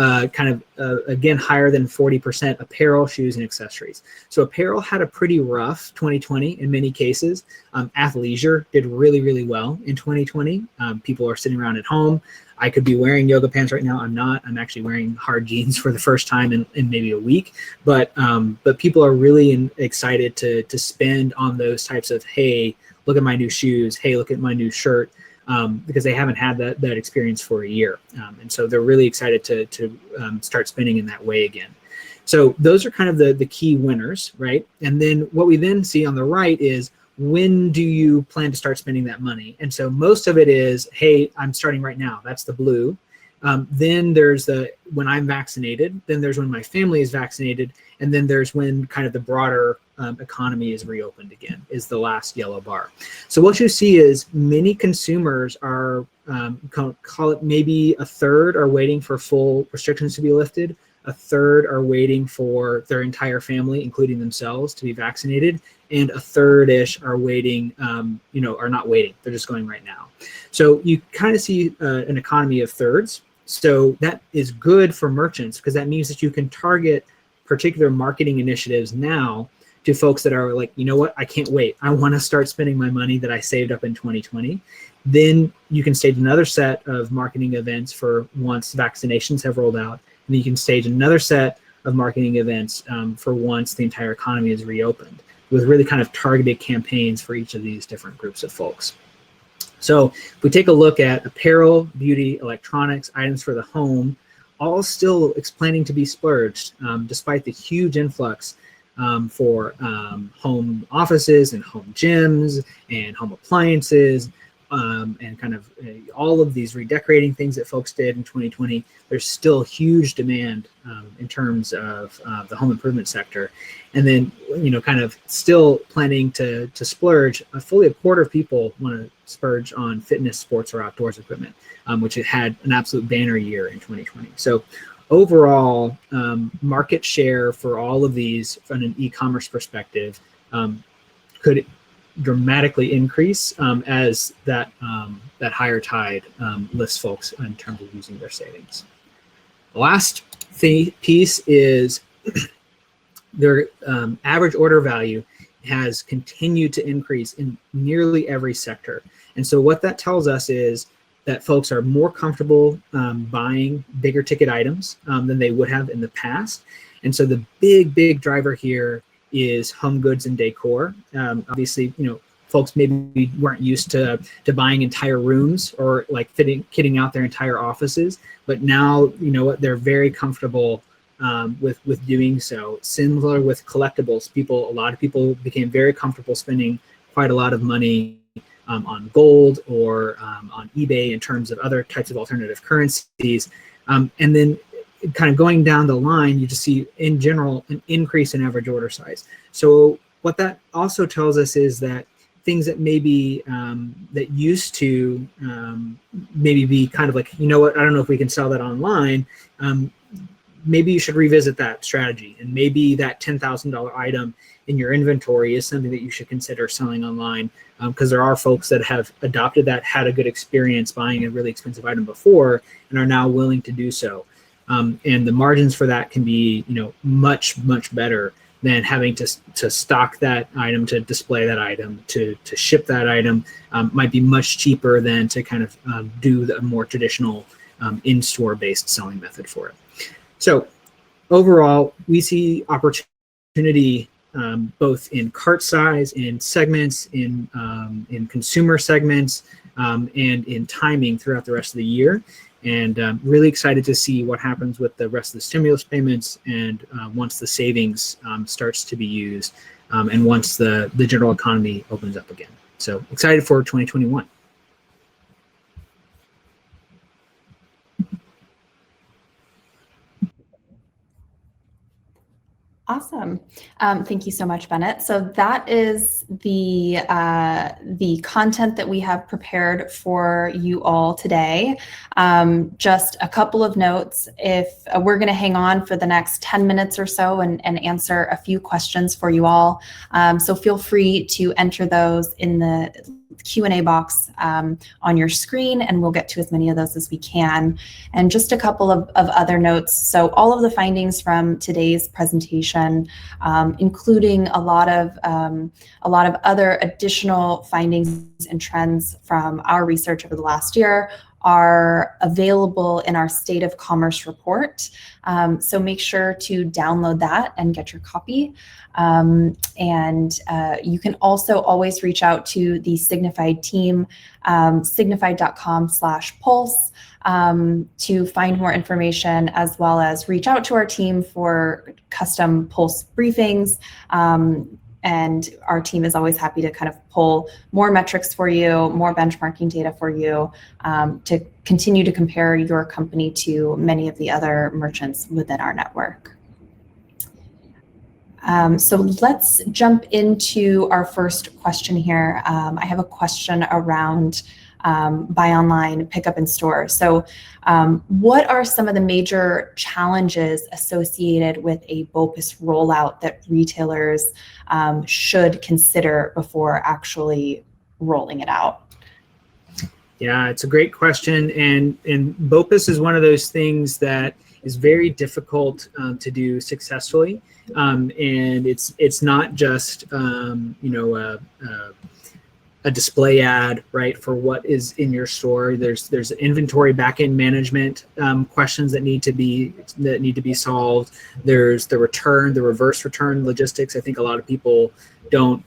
again, higher than 40% apparel, shoes, and accessories. So apparel had a pretty rough 2020 in many cases. Athleisure did really, really well in 2020. People are sitting around at home. I could be wearing yoga pants right now. I'm not. I'm actually wearing hard jeans for the first time in maybe a week. But people are really excited to spend on those types of, hey, look at my new shoes. Hey, look at my new shirt, because they haven't had that experience for a year. And so they're really excited to start spending in that way again. So those are kind of the key winners, right? And then what we then see on the right is, when do you plan to start spending that money? And so most of it is, hey, I'm starting right now. That's the blue. Then there's when I'm vaccinated. Then there's when my family is vaccinated. And then there's when kind of the broader economy is reopened again, is the last yellow bar. So what you see is many consumers are, call it maybe a third are waiting for full restrictions to be lifted. A third are waiting for their entire family, including themselves, to be vaccinated. And a third-ish are waiting, are not waiting. They're just going right now. So you kind of see an economy of thirds. So that is good for merchants, because that means that you can target particular marketing initiatives now to folks that are like, you know what, I can't wait. I want to start spending my money that I saved up in 2020. Then you can stage another set of marketing events for once vaccinations have rolled out. And then you can stage another set of marketing events for once the entire economy is reopened, with really kind of targeted campaigns for each of these different groups of folks. So if we take a look at apparel, beauty, electronics, items for the home, all still planning to be splurged, despite the huge influx for home offices and home gyms and home appliances, and kind of all of these redecorating things that folks did in 2020. There's still huge demand in terms of the home improvement sector. And then, kind of still planning to splurge. Fully a quarter of people want to splurge on fitness, sports, or outdoors equipment, which it had an absolute banner year in 2020. So overall, market share for all of these from an e-commerce perspective could dramatically increase as that higher tide lifts folks in terms of using their savings. The last piece is their average order value has continued to increase in nearly every sector. And so what that tells us is that folks are more comfortable buying bigger ticket items than they would have in the past. And so the big driver here is home goods and decor. Obviously, folks maybe weren't used to buying entire rooms or like kitting out their entire offices, but now, they're very comfortable with doing so. Similar with collectibles, a lot of people became very comfortable spending quite a lot of money on gold or on eBay in terms of other types of alternative currencies. And then kind of going down the line, you just see in general an increase in average order size. So what that also tells us is that things that maybe that used to maybe be kind of like, I don't know if we can sell that online. Maybe you should revisit that strategy, and maybe that $10,000 item in your inventory is something that you should consider selling online, because there are folks that have adopted that, had a good experience buying a really expensive item before, and are now willing to do so. And the margins for that can be, much better than having to stock that item, to display that item, to ship that item. Might be much cheaper than to kind of do the more traditional in-store based selling method for it. So overall, we see opportunity both in cart size, in segments, in consumer segments, and in timing throughout the rest of the year. And really excited to see what happens with the rest of the stimulus payments, and once the savings starts to be used, and once the general economy opens up again. So excited for 2021. Awesome. Thank you so much, Bennett. So that is the content that we have prepared for you all today. Just a couple of notes. If we're going to hang on for the next 10 minutes or so and answer a few questions for you all. So feel free to enter those in the Q&A box on your screen, and we'll get to as many of those as we can. And just a couple of other notes. So all of the findings from today's presentation, including a lot of other additional findings and trends from our research over the last year, are available in our State of Commerce report. So make sure to download that and get your copy. You can also always reach out to the Signifyd team, signifyd.com/pulse, to find more information, as well as reach out to our team for custom Pulse briefings. And our team is always happy to kind of pull more metrics for you, more benchmarking data for you, to continue to compare your company to many of the other merchants within our network. So let's jump into our first question here. I have a question around buy online, pick up in store. So what are some of the major challenges associated with a BOPIS rollout that retailers should consider before actually rolling it out? Yeah, it's a great question. And BOPIS is one of those things that is very difficult to do successfully. And it's not just, a display ad, right, for what is in your store. There's inventory backend management questions that need to be solved. There's the reverse return logistics. I think a lot of people don't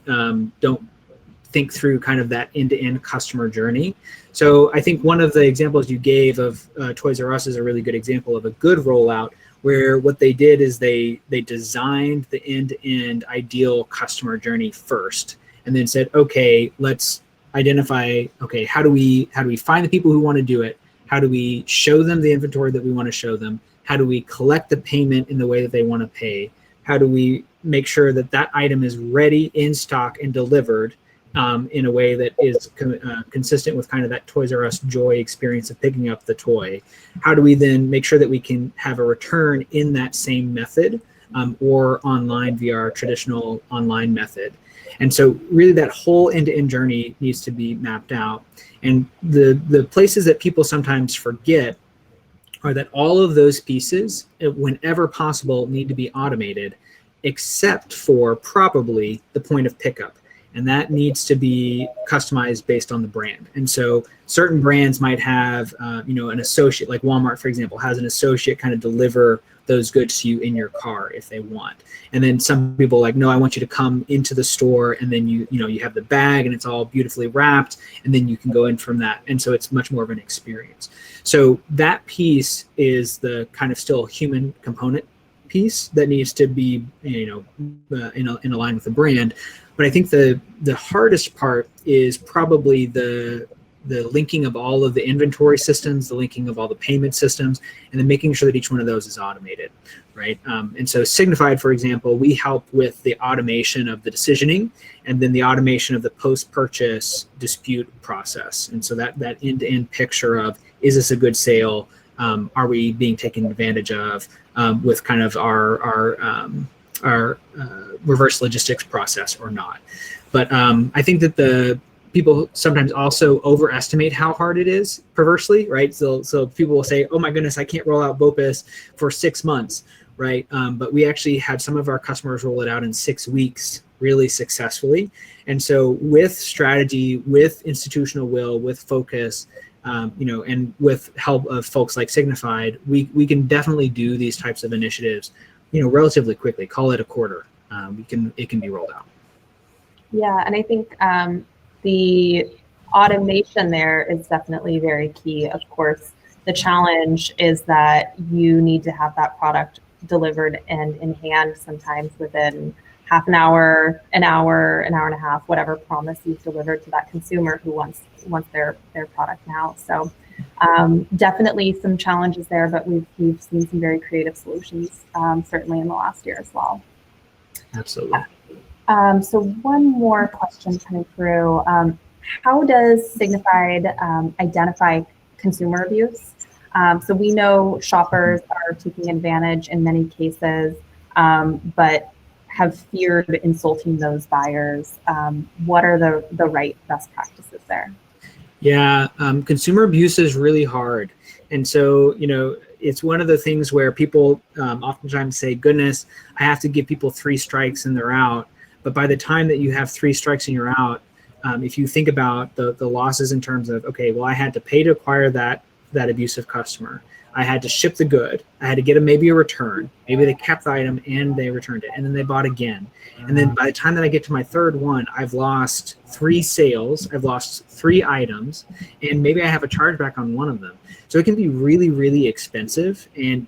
think through kind of that end-to-end customer journey. So I think one of the examples you gave of Toys R Us is a really good example of a good rollout, where what they did is they designed the end-to-end ideal customer journey first, and then said, okay, let's identify, okay, how do we find the people who want to do it? How do we show them the inventory that we want to show them? How do we collect the payment in the way that they want to pay? How do we make sure that that item is ready, in stock, and delivered in a way that is consistent with kind of that Toys R Us joy experience of picking up the toy? How do we then make sure that we can have a return in that same method, or online via our traditional online method? And so really that whole end-to-end journey needs to be mapped out. And the places that people sometimes forget are that all of those pieces, whenever possible, need to be automated, except for probably the point of pickup. And that needs to be customized based on the brand. And so certain brands might have, an associate, like Walmart, for example, has an associate kind of deliver those goods to you in your car if they want. And then some people are like, no, I want you to come into the store, and then you have the bag and it's all beautifully wrapped, and then you can go in from that. And so it's much more of an experience. So that piece is the kind of still human component piece that needs to be, in line with the brand. But I think the hardest part is probably the linking of all of the inventory systems, the linking of all the payment systems, and then making sure that each one of those is automated, right? And so Signifyd, for example, we help with the automation of the decisioning, and then the automation of the post-purchase dispute process. And so that end-to-end picture of, is this a good sale? Are we being taken advantage of with kind of our reverse logistics process or not? But I think that the people sometimes also overestimate how hard it is, perversely, right? So people will say, oh my goodness, I can't roll out BOPIS for 6 months, right? But we actually had some of our customers roll it out in 6 weeks really successfully. And so with strategy, with institutional will, with focus, and with help of folks like Signifyd, we can definitely do these types of initiatives, relatively quickly. Call it a quarter. It can be rolled out. Yeah, and I think the automation there is definitely very key. Of course, the challenge is that you need to have that product delivered and in hand sometimes within half an hour, an hour and a half, whatever promise you've delivered to that consumer who wants their product now. So definitely some challenges there, but we've seen some very creative solutions, certainly in the last year as well. Absolutely. So one more question coming through. How does Signifyd identify consumer abuse? So we know shoppers are taking advantage in many cases, but have feared insulting those buyers. What are the right best practices there? Yeah, consumer abuse is really hard. And so, it's one of the things where people oftentimes say, goodness, I have to give people 3 strikes and they're out. But by the time that you have 3 strikes and you're out, if you think about the losses in terms of, okay, well, I had to pay to acquire that abusive customer. I had to ship the good. I had to get maybe a return. Maybe they kept the item and they returned it, and then they bought again. And then by the time that I get to my 3rd one, I've lost 3 sales. I've lost 3 items, and maybe I have a chargeback on one of them. So it can be really, really expensive. And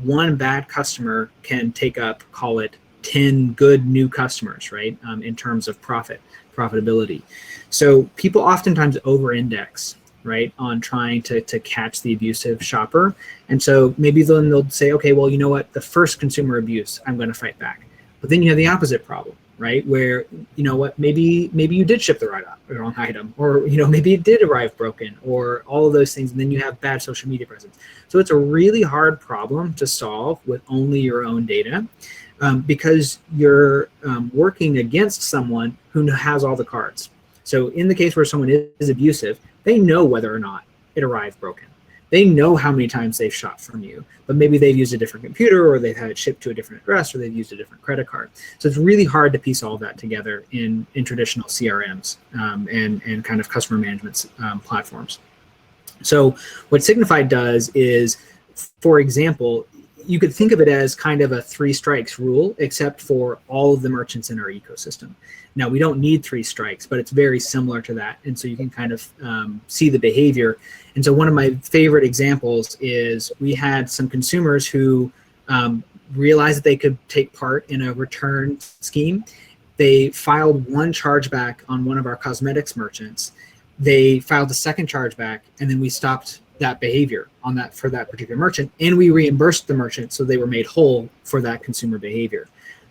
one bad customer can take up, call it 10 good new customers, right? In terms of profitability. So people oftentimes over-index, right, on trying to catch the abusive shopper. And so maybe then they'll say, okay, well, you know what, the first consumer abuse, I'm going to fight back. But then you have the opposite problem, right, where, maybe you did ship the wrong item, or, maybe it did arrive broken, or all of those things. And then you have bad social media presence. So it's a really hard problem to solve with only your own data, because you're working against someone who has all the cards. So in the case where someone is abusive, they know whether or not it arrived broken. They know how many times they've shopped from you, but maybe they've used a different computer, or they've had it shipped to a different address, or they've used a different credit card. So it's really hard to piece all that together in traditional CRMs and kind of customer management platforms. So what Signifyd does is, for example, you could think of it as kind of a 3 strikes rule, except for all of the merchants in our ecosystem. Now, we don't need 3 strikes, but it's very similar to that. And so you can kind of see the behavior. And so one of my favorite examples is we had some consumers who realized that they could take part in a return scheme. They filed 1 chargeback on one of our cosmetics merchants. They filed a 2nd chargeback, and then we stopped that behavior for that particular merchant, and we reimbursed the merchant, so they were made whole for that consumer behavior.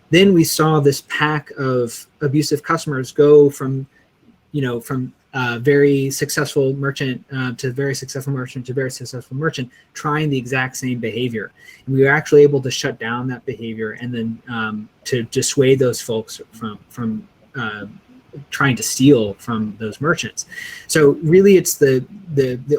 Then we saw this pack of abusive customers go from very successful merchant to very successful merchant to very successful merchant, trying the exact same behavior. And we were actually able to shut down that behavior, and then to dissuade those folks from trying to steal from those merchants. So really, it's the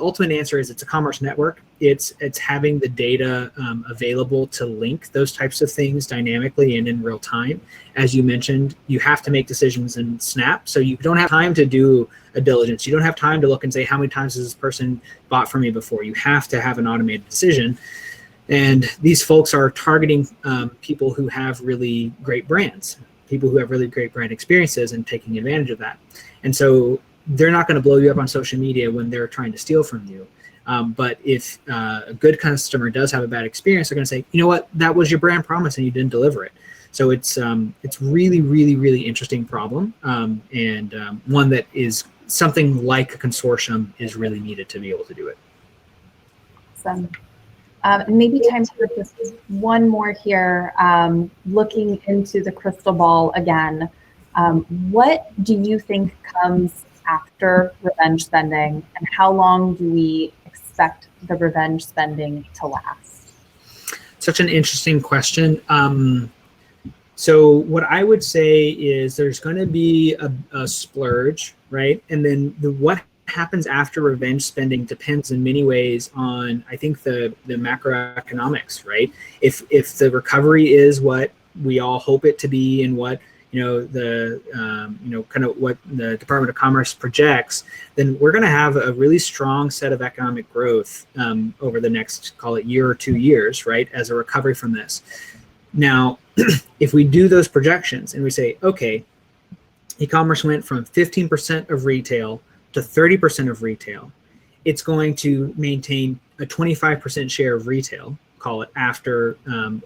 ultimate answer is it's a commerce network. It's having the data available to link those types of things dynamically and in real time. As you mentioned, you have to make decisions in Snap, so you don't have time to do a diligence. You don't have time to look and say, how many times has this person bought from me before? You have to have an automated decision. And these folks are targeting people who have really great brands, people who have really great brand experiences, and taking advantage of that. And so they're not going to blow you up on social media when they're trying to steal from you. But if a good customer does have a bad experience, they're going to say, you know what, that was your brand promise and you didn't deliver it. So it's really, really, really interesting problem, and one that is something like a consortium is really needed to be able to do it. Awesome. Maybe time for just one more here. Looking into the crystal ball again, what do you think comes after revenge spending, and how long do we expect the revenge spending to last? Such an interesting question. So what I would say is there's going to be a splurge, right? And then what happens after revenge spending depends in many ways on, I think, the macroeconomics, right? If the recovery is what we all hope it to be, and what kind of what the Department of Commerce projects, then we're going to have a really strong set of economic growth over the next, call it, year or 2 years, right, as a recovery from this. Now, if we do those projections and we say, okay, e-commerce went from 15% of retail to 30% of retail, it's going to maintain a 25% share of retail, call it, after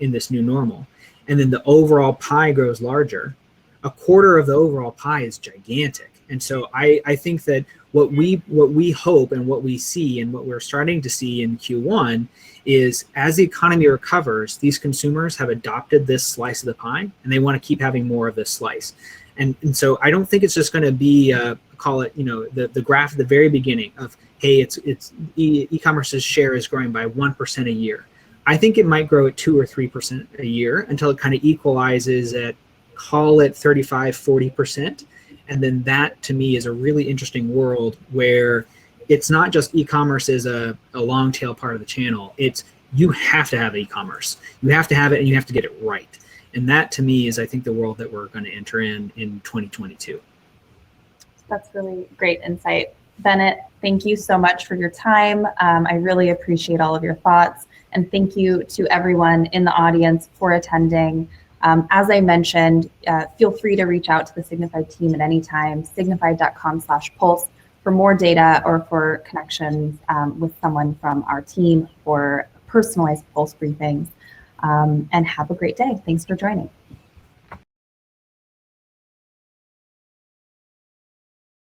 in this new normal. And then the overall pie grows larger. A quarter of the overall pie is gigantic. And so I think that what we hope and what we see and what we're starting to see in Q1 is, as the economy recovers, these consumers have adopted this slice of the pie, and they want to keep having more of this slice. And so I don't think it's just going to be call it, the graph at the very beginning of, hey, it's e-commerce's share is growing by 1% a year. I think it might grow at 2 or 3% a year until it kind of equalizes at, call it, 35, 40%. And then that to me is a really interesting world where it's not just e-commerce is a long tail part of the channel. It's you have to have e-commerce. You have to have it and you have to get it right. And that to me is, I think, the world that we're going to enter in 2022. That's really great insight. Bennett, thank you so much for your time. I really appreciate all of your thoughts. And thank you to everyone in the audience for attending. As I mentioned, feel free to reach out to the Signifyd team at any time, signifyd.com/pulse for more data or for connections with someone from our team for personalized Pulse briefings. And have a great day. Thanks for joining.